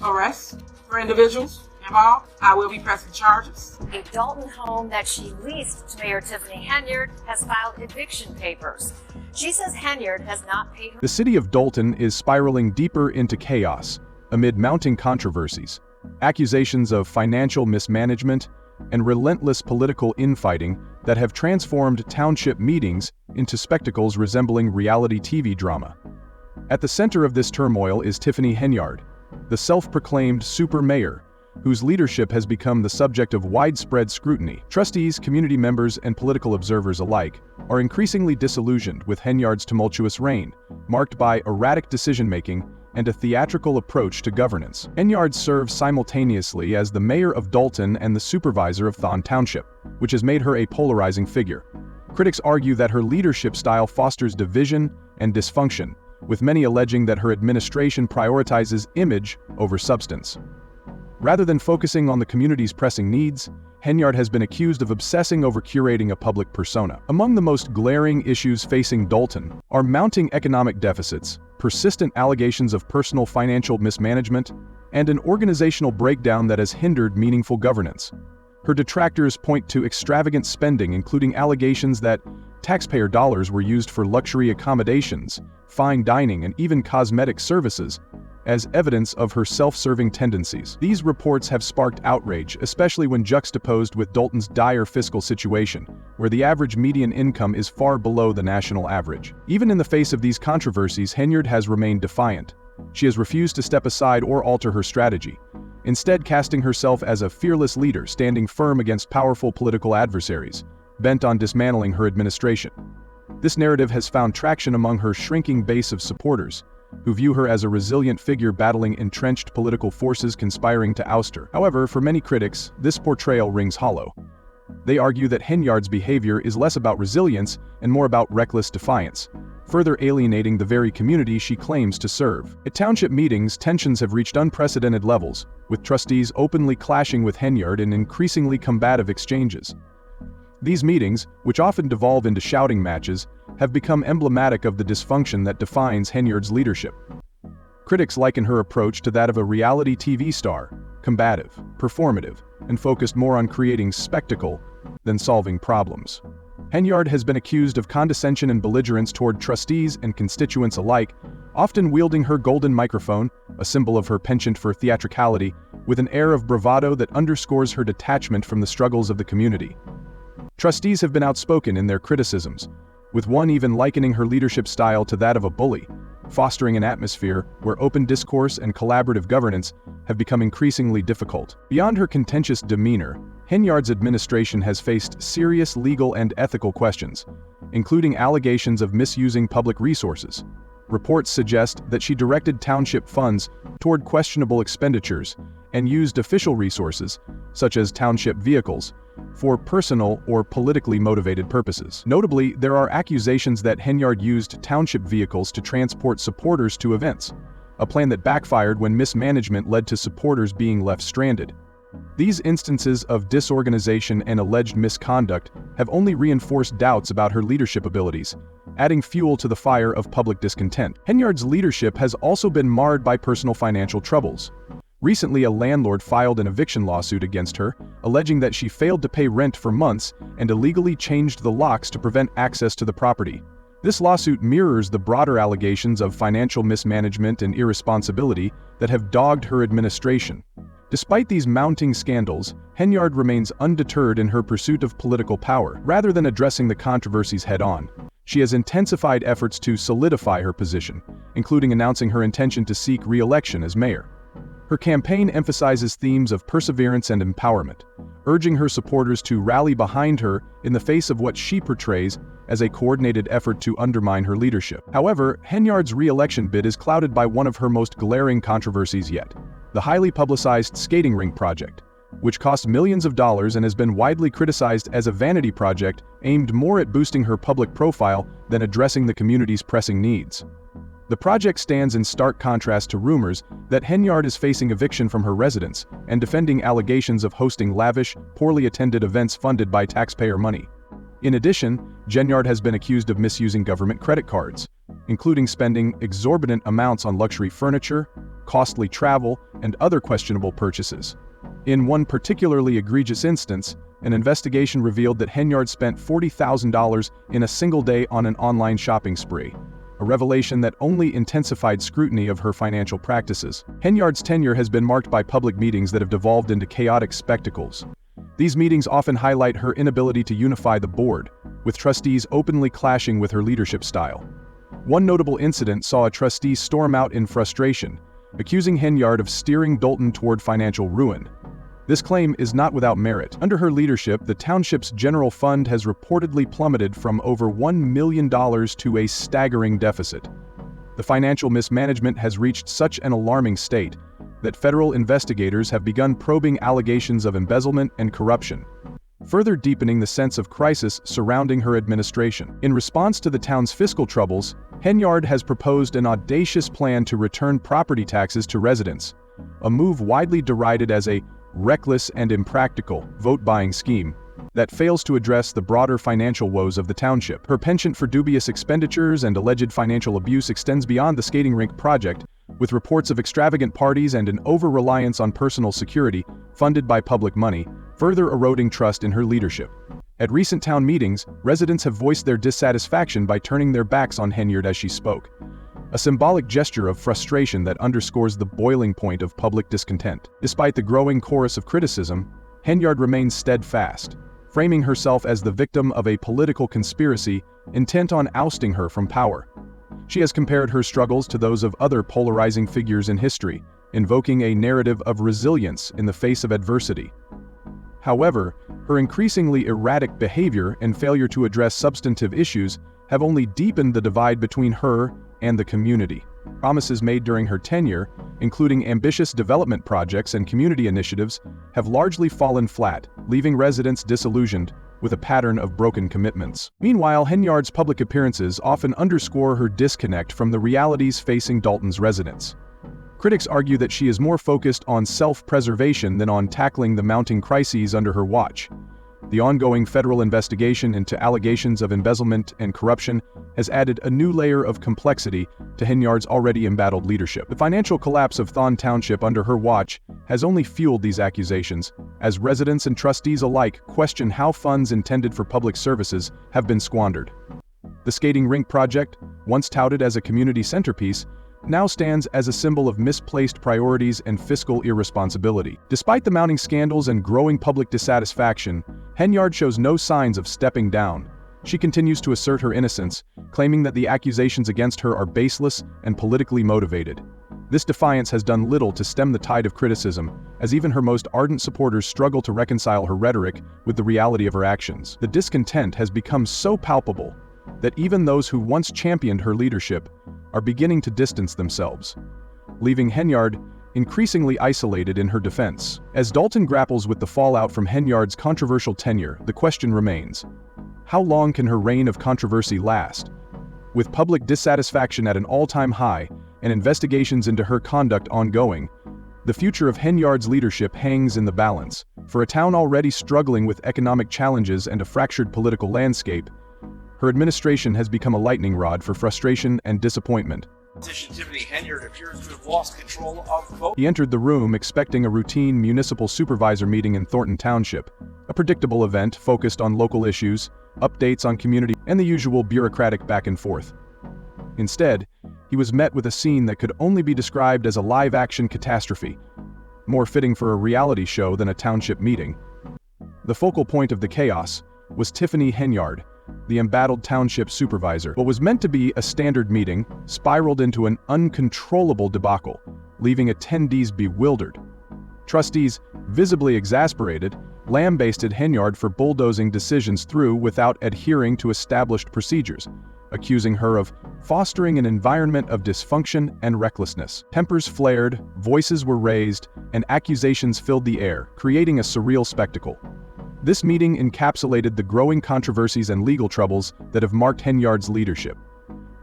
arrests for individuals involved. I will be pressing charges. A Dalton home that she leased to Mayor Tiffany Henyard has filed eviction papers. She says Henyard has not paid her. The city of Dalton is spiraling deeper into chaos amid mounting controversies, accusations of financial mismanagement, and relentless political infighting that have transformed township meetings into spectacles resembling reality TV drama. At the center of this turmoil is Tiffany Henyard, the self-proclaimed super mayor, whose leadership has become the subject of widespread scrutiny. Trustees, community members, and political observers alike are increasingly disillusioned with Henyard's tumultuous reign, marked by erratic decision-making and a theatrical approach to governance. Henyard serves simultaneously as the mayor of Dalton and the supervisor of Thon Township, which has made her a polarizing figure. Critics argue that her leadership style fosters division and dysfunction, with many alleging that her administration prioritizes image over substance. Rather than focusing on the community's pressing needs, Henyard has been accused of obsessing over curating a public persona. Among the most glaring issues facing Dalton are mounting economic deficits, persistent allegations of personal financial mismanagement, and an organizational breakdown that has hindered meaningful governance. Her detractors point to extravagant spending, including allegations that taxpayer dollars were used for luxury accommodations, fine dining, and even cosmetic services, as evidence of her self-serving tendencies. These reports have sparked outrage, especially when juxtaposed with Dalton's dire fiscal situation, where the average median income is far below the national average. Even in the face of these controversies, Henyard has remained defiant. She has refused to step aside or alter her strategy, instead casting herself as a fearless leader standing firm against powerful political adversaries, bent on dismantling her administration. This narrative has found traction among her shrinking base of supporters, who view her as a resilient figure battling entrenched political forces conspiring to oust her. However, for many critics, this portrayal rings hollow. They argue that Henyard's behavior is less about resilience and more about reckless defiance, further alienating the very community she claims to serve. At township meetings, tensions have reached unprecedented levels, with trustees openly clashing with Henyard in increasingly combative exchanges. These meetings, which often devolve into shouting matches, have become emblematic of the dysfunction that defines Henyard's leadership. Critics liken her approach to that of a reality TV star, combative, performative, and focused more on creating spectacle than solving problems. Henyard has been accused of condescension and belligerence toward trustees and constituents alike, often wielding her golden microphone, a symbol of her penchant for theatricality, with an air of bravado that underscores her detachment from the struggles of the community. Trustees have been outspoken in their criticisms, with one even likening her leadership style to that of a bully, fostering an atmosphere where open discourse and collaborative governance have become increasingly difficult. Beyond her contentious demeanor, Henyard's administration has faced serious legal and ethical questions, including allegations of misusing public resources. Reports suggest that she directed township funds toward questionable expenditures and used official resources, such as township vehicles, for personal or politically motivated purposes. Notably, there are accusations that Henyard used township vehicles to transport supporters to events, a plan that backfired when mismanagement led to supporters being left stranded. These instances of disorganization and alleged misconduct have only reinforced doubts about her leadership abilities, adding fuel to the fire of public discontent. Henyard's leadership has also been marred by personal financial troubles. Recently, a landlord filed an eviction lawsuit against her, alleging that she failed to pay rent for months and illegally changed the locks to prevent access to the property. This lawsuit mirrors the broader allegations of financial mismanagement and irresponsibility that have dogged her administration. Despite these mounting scandals, Henyard remains undeterred in her pursuit of political power. Rather than addressing the controversies head-on, she has intensified efforts to solidify her position, including announcing her intention to seek re-election as mayor. Her campaign emphasizes themes of perseverance and empowerment, urging her supporters to rally behind her in the face of what she portrays as a coordinated effort to undermine her leadership. However, Henyard's re-election bid is clouded by one of her most glaring controversies yet: the highly publicized skating rink project, which cost millions of dollars and has been widely criticized as a vanity project aimed more at boosting her public profile than addressing the community's pressing needs. The project stands in stark contrast to rumors that Henyard is facing eviction from her residence and defending allegations of hosting lavish, poorly attended events funded by taxpayer money. In addition, Henyard has been accused of misusing government credit cards, including spending exorbitant amounts on luxury furniture, costly travel, and other questionable purchases. In one particularly egregious instance, an investigation revealed that Henyard spent $40,000 in a single day on an online shopping spree, a revelation that only intensified scrutiny of her financial practices. Henyard's tenure has been marked by public meetings that have devolved into chaotic spectacles. These meetings often highlight her inability to unify the board, with trustees openly clashing with her leadership style. One notable incident saw a trustee storm out in frustration, accusing Henyard of steering Dalton toward financial ruin. This claim is not without merit. Under her leadership, the township's general fund has reportedly plummeted from over $1 million to a staggering deficit. The financial mismanagement has reached such an alarming state that federal investigators have begun probing allegations of embezzlement and corruption, further deepening the sense of crisis surrounding her administration. In response to the town's fiscal troubles, Henyard has proposed an audacious plan to return property taxes to residents, a move widely derided as a reckless and impractical vote-buying scheme that fails to address the broader financial woes of the township. Her penchant for dubious expenditures and alleged financial abuse extends beyond the skating rink project, with reports of extravagant parties and an over-reliance on personal security funded by public money, further eroding trust in her leadership. At recent town meetings, residents have voiced their dissatisfaction by turning their backs on Henyard as she spoke, a symbolic gesture of frustration that underscores the boiling point of public discontent. Despite the growing chorus of criticism, Henyard remains steadfast, framing herself as the victim of a political conspiracy intent on ousting her from power. She has compared her struggles to those of other polarizing figures in history, invoking a narrative of resilience in the face of adversity. However, her increasingly erratic behavior and failure to address substantive issues have only deepened the divide between her and the community. Promises made during her tenure, including ambitious development projects and community initiatives, have largely fallen flat, leaving residents disillusioned with a pattern of broken commitments. Meanwhile, Henyard's public appearances often underscore her disconnect from the realities facing Dalton's residents. Critics argue that she is more focused on self-preservation than on tackling the mounting crises under her watch. The ongoing federal investigation into allegations of embezzlement and corruption has added a new layer of complexity to Henyard's already embattled leadership. The financial collapse of Thon Township under her watch has only fueled these accusations, as residents and trustees alike question how funds intended for public services have been squandered. The skating rink project, once touted as a community centerpiece, now stands as a symbol of misplaced priorities and fiscal irresponsibility. Despite the mounting scandals and growing public dissatisfaction, Henyard shows no signs of stepping down. She continues to assert her innocence, claiming that the accusations against her are baseless and politically motivated. This defiance has done little to stem the tide of criticism, as even her most ardent supporters struggle to reconcile her rhetoric with the reality of her actions. The discontent has become so palpable that even those who once championed her leadership are beginning to distance themselves, leaving Henyard increasingly isolated in her defense. As Dalton grapples with the fallout from Henyard's controversial tenure, the question remains: how long can her reign of controversy last? With public dissatisfaction at an all-time high and investigations into her conduct ongoing, the future of Henyard's leadership hangs in the balance. For a town already struggling with economic challenges and a fractured political landscape, her administration has become a lightning rod for frustration and disappointment. Politician Tiffany Henyard appears to have lost control of the vote. He entered the room expecting a routine municipal supervisor meeting in Thornton Township, a predictable event focused on local issues, updates on community, and the usual bureaucratic back and forth. Instead, he was met with a scene that could only be described as a live-action catastrophe, more fitting for a reality show than a township meeting. The focal point of the chaos was Tiffany Henyard, the embattled township supervisor. What was meant to be a standard meeting spiraled into an uncontrollable debacle, leaving attendees bewildered. Trustees, visibly exasperated, lambasted Henyard for bulldozing decisions through without adhering to established procedures, accusing her of fostering an environment of dysfunction and recklessness. Tempers flared, voices were raised, and accusations filled the air, creating a surreal spectacle. This meeting encapsulated the growing controversies and legal troubles that have marked Henyard's leadership.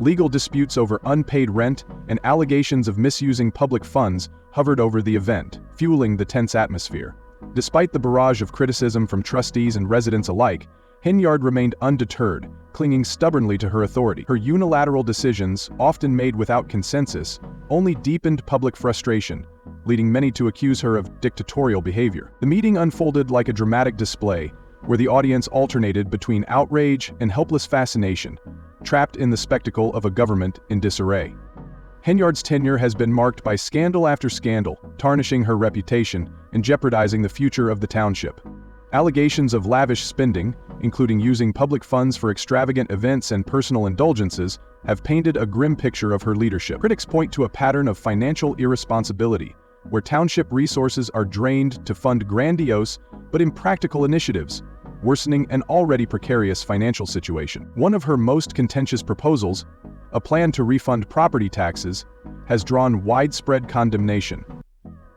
Legal disputes over unpaid rent and allegations of misusing public funds hovered over the event, fueling the tense atmosphere. Despite the barrage of criticism from trustees and residents alike, Henyard remained undeterred, clinging stubbornly to her authority. Her unilateral decisions, often made without consensus, only deepened public frustration, leading many to accuse her of dictatorial behavior. The meeting unfolded like a dramatic display, where the audience alternated between outrage and helpless fascination, trapped in the spectacle of a government in disarray. Henyard's tenure has been marked by scandal after scandal, tarnishing her reputation and jeopardizing the future of the township. Allegations of lavish spending, including using public funds for extravagant events and personal indulgences, have painted a grim picture of her leadership. Critics point to a pattern of financial irresponsibility, where township resources are drained to fund grandiose but impractical initiatives, worsening an already precarious financial situation. One of her most contentious proposals, a plan to refund property taxes, has drawn widespread condemnation.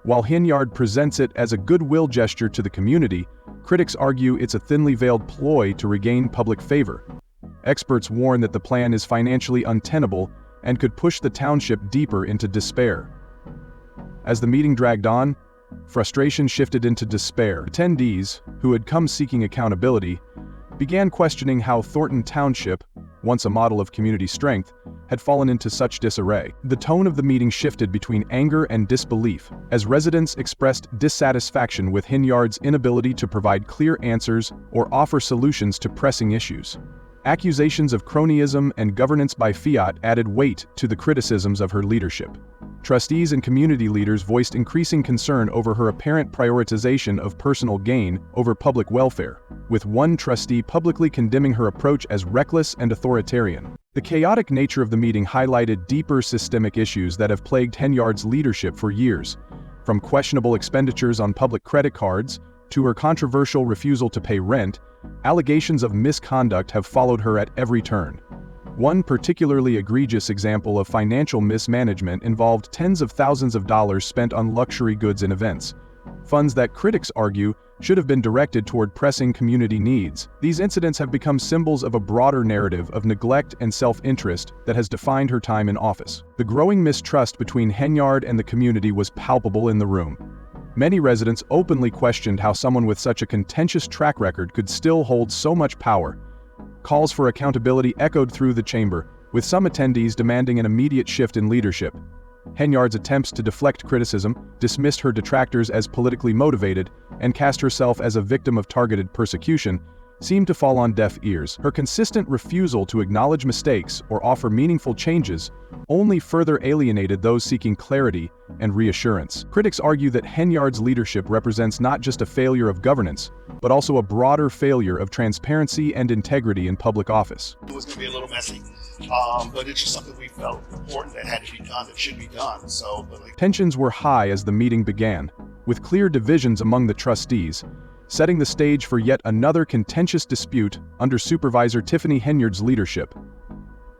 While Henyard presents it as a goodwill gesture to the community, critics argue it's a thinly veiled ploy to regain public favor. Experts warn that the plan is financially untenable and could push the township deeper into despair. As the meeting dragged on, frustration shifted into despair. Attendees, who had come seeking accountability, began questioning how Thornton Township, once a model of community strength, had fallen into such disarray. The tone of the meeting shifted between anger and disbelief, as residents expressed dissatisfaction with Henyard's inability to provide clear answers or offer solutions to pressing issues. Accusations of cronyism and governance by fiat added weight to the criticisms of her leadership. Trustees and community leaders voiced increasing concern over her apparent prioritization of personal gain over public welfare, with one trustee publicly condemning her approach as reckless and authoritarian. The chaotic nature of the meeting highlighted deeper systemic issues that have plagued Henyard's leadership for years, from questionable expenditures on public credit cards to her controversial refusal to pay rent. Allegations of misconduct have followed her at every turn. One particularly egregious example of financial mismanagement involved tens of thousands of dollars spent on luxury goods and events, funds that critics argue should have been directed toward pressing community needs. These incidents have become symbols of a broader narrative of neglect and self-interest that has defined her time in office. The growing mistrust between Henyard and the community was palpable in the room. Many residents openly questioned how someone with such a contentious track record could still hold so much power. Calls for accountability echoed through the chamber, with some attendees demanding an immediate shift in leadership. Henyard's attempts to deflect criticism, dismissed her detractors as politically motivated, and cast herself as a victim of targeted persecution, seemed to fall on deaf ears. Her consistent refusal to acknowledge mistakes or offer meaningful changes only further alienated those seeking clarity and reassurance. Critics argue that Henyard's leadership represents not just a failure of governance, but also a broader failure of transparency and integrity in public office. It was going to be a little messy, but it's just something we felt important that had to be done, that should be done. Tensions were high as the meeting began, with clear divisions among the trustees, setting the stage for yet another contentious dispute under Supervisor Tiffany Henyard's leadership.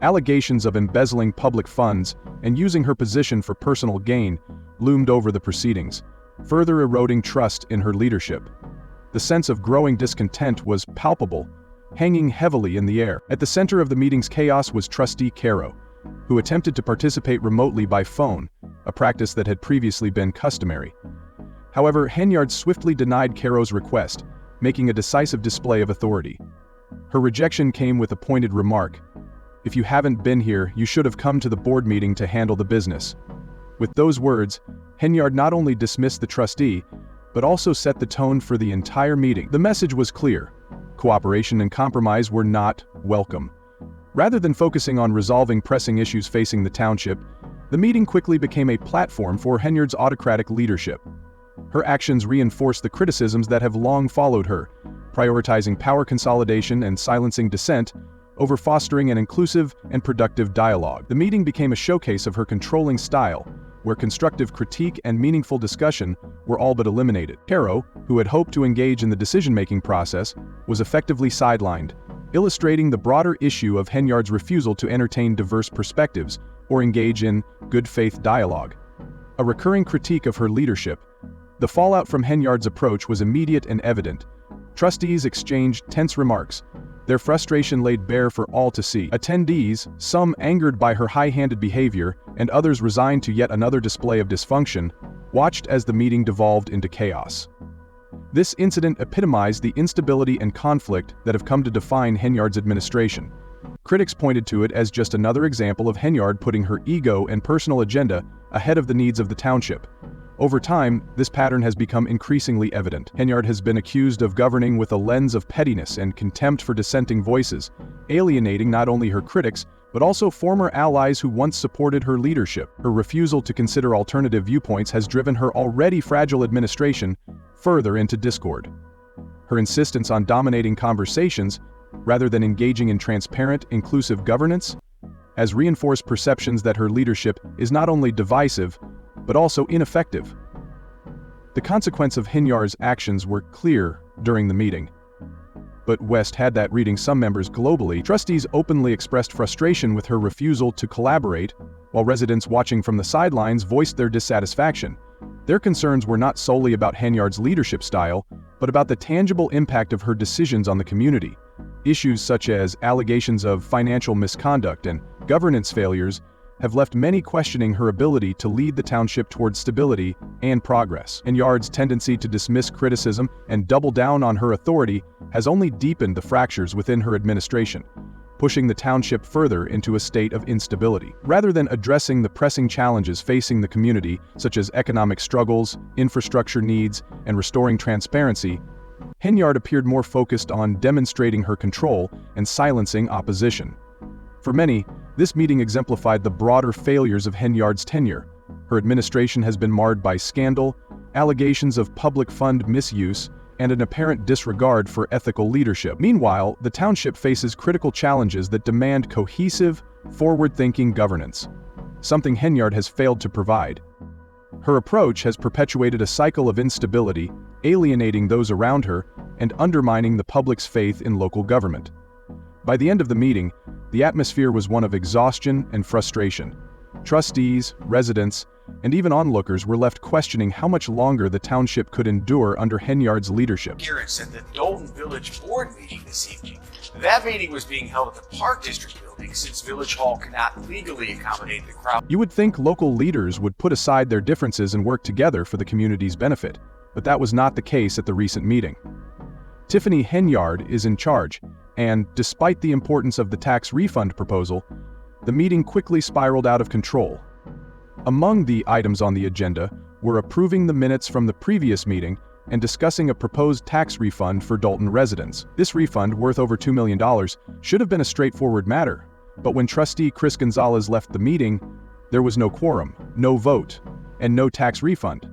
Allegations of embezzling public funds and using her position for personal gain loomed over the proceedings, further eroding trust in her leadership. The sense of growing discontent was palpable, hanging heavily in the air. At the center of the meeting's chaos was Trustee Caro, who attempted to participate remotely by phone, a practice that had previously been customary. However, Henyard swiftly denied Caro's request, making a decisive display of authority. Her rejection came with a pointed remark: "If you haven't been here, you should have come to the board meeting to handle the business." With those words, Henyard not only dismissed the trustee, but also set the tone for the entire meeting. The message was clear: cooperation and compromise were not welcome. Rather than focusing on resolving pressing issues facing the township, the meeting quickly became a platform for Henyard's autocratic leadership. Her actions reinforced the criticisms that have long followed her, prioritizing power consolidation and silencing dissent over fostering an inclusive and productive dialogue. The meeting became a showcase of her controlling style, where constructive critique and meaningful discussion were all but eliminated. Caro, who had hoped to engage in the decision-making process, was effectively sidelined, illustrating the broader issue of Henyard's refusal to entertain diverse perspectives or engage in good-faith dialogue. A recurring critique of her leadership, the fallout from Henyard's approach was immediate and evident. Trustees exchanged tense remarks, their frustration laid bare for all to see. Attendees, some angered by her high-handed behavior and others resigned to yet another display of dysfunction, watched as the meeting devolved into chaos. This incident epitomized the instability and conflict that have come to define Henyard's administration. Critics pointed to it as just another example of Henyard putting her ego and personal agenda ahead of the needs of the township. Over time, this pattern has become increasingly evident. Henyard has been accused of governing with a lens of pettiness and contempt for dissenting voices, alienating not only her critics, but also former allies who once supported her leadership. Her refusal to consider alternative viewpoints has driven her already fragile administration further into discord. Her insistence on dominating conversations, rather than engaging in transparent, inclusive governance, has reinforced perceptions that her leadership is not only divisive, but also ineffective. The consequence of Henyard's actions were clear during the meeting. But West had that reading some members globally. Trustees openly expressed frustration with her refusal to collaborate, while residents watching from the sidelines voiced their dissatisfaction. Their concerns were not solely about Henyard's leadership style, but about the tangible impact of her decisions on the community. Issues such as allegations of financial misconduct and governance failures have left many questioning her ability to lead the township towards stability and progress. Henyard's tendency to dismiss criticism and double down on her authority has only deepened the fractures within her administration, pushing the township further into a state of instability. Rather than addressing the pressing challenges facing the community, such as economic struggles, infrastructure needs, and restoring transparency, Henyard appeared more focused on demonstrating her control and silencing opposition. For many, this meeting exemplified the broader failures of Henyard's tenure. Her administration has been marred by scandal, allegations of public fund misuse, and an apparent disregard for ethical leadership. Meanwhile, the township faces critical challenges that demand cohesive, forward-thinking governance, something Henyard has failed to provide. Her approach has perpetuated a cycle of instability, alienating those around her and undermining the public's faith in local government. By the end of the meeting, the atmosphere was one of exhaustion and frustration. Trustees, residents, and even onlookers were left questioning how much longer the township could endure under Henyard's leadership. Appearance at the Dolton Village Board meeting this evening. That meeting was being held at the Park District building since Village Hall cannot legally accommodate the crowd. You would think local leaders would put aside their differences and work together for the community's benefit, but that was not the case at the recent meeting. Tiffany Henyard is in charge, and despite the importance of the tax refund proposal, the meeting quickly spiraled out of control. Among the items on the agenda were approving the minutes from the previous meeting and discussing a proposed tax refund for Dolton residents. This refund, worth over $2 million, should have been a straightforward matter, but when trustee Chris Gonzalez left the meeting, there was no quorum, no vote, and no tax refund.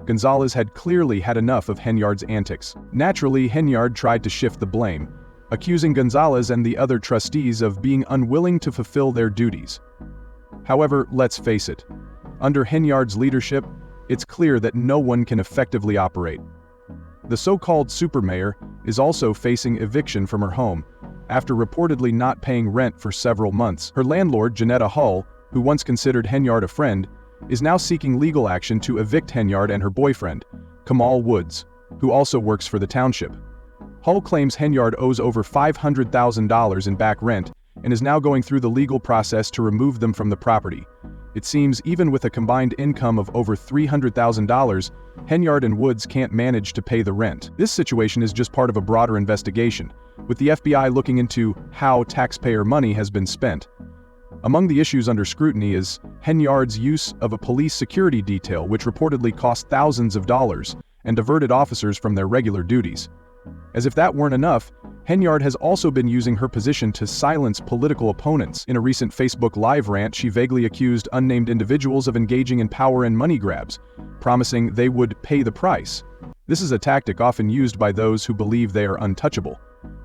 Gonzalez had clearly had enough of Henyard's antics. Naturally, Henyard tried to shift the blame, accusing Gonzalez and the other trustees of being unwilling to fulfill their duties. However, let's face it, under Henyard's leadership, it's clear that no one can effectively operate. The so-called supermayor is also facing eviction from her home, after reportedly not paying rent for several months. Her landlord, Janetta Hull, who once considered Henyard a friend, is now seeking legal action to evict Henyard and her boyfriend, Kamal Woods, who also works for the township. Hull claims Henyard owes over $500,000 in back rent and is now going through the legal process to remove them from the property. It seems even with a combined income of over $300,000, Henyard and Woods can't manage to pay the rent. This situation is just part of a broader investigation, with the FBI looking into how taxpayer money has been spent. Among the issues under scrutiny is Henyard's use of a police security detail, which reportedly cost thousands of dollars and diverted officers from their regular duties. As if that weren't enough, Henyard has also been using her position to silence political opponents. In a recent Facebook Live rant, she vaguely accused unnamed individuals of engaging in power and money grabs, promising they would pay the price. This is a tactic often used by those who believe they are untouchable.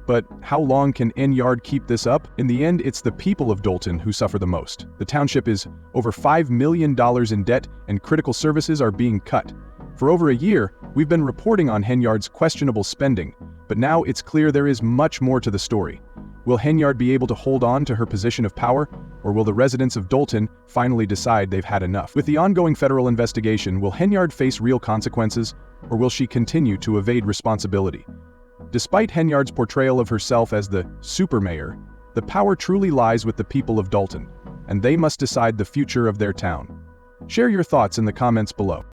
But how long can Henyard keep this up? In the end, it's the people of Dolton who suffer the most. The township is over $5 million in debt and critical services are being cut. For over a year, we've been reporting on Henyard's questionable spending, but now it's clear there is much more to the story. Will Henyard be able to hold on to her position of power, or will the residents of Dolton finally decide they've had enough? With the ongoing federal investigation, will Henyard face real consequences, or will she continue to evade responsibility? Despite Henyard's portrayal of herself as the supermayor, the power truly lies with the people of Dolton, and they must decide the future of their town. Share your thoughts in the comments below.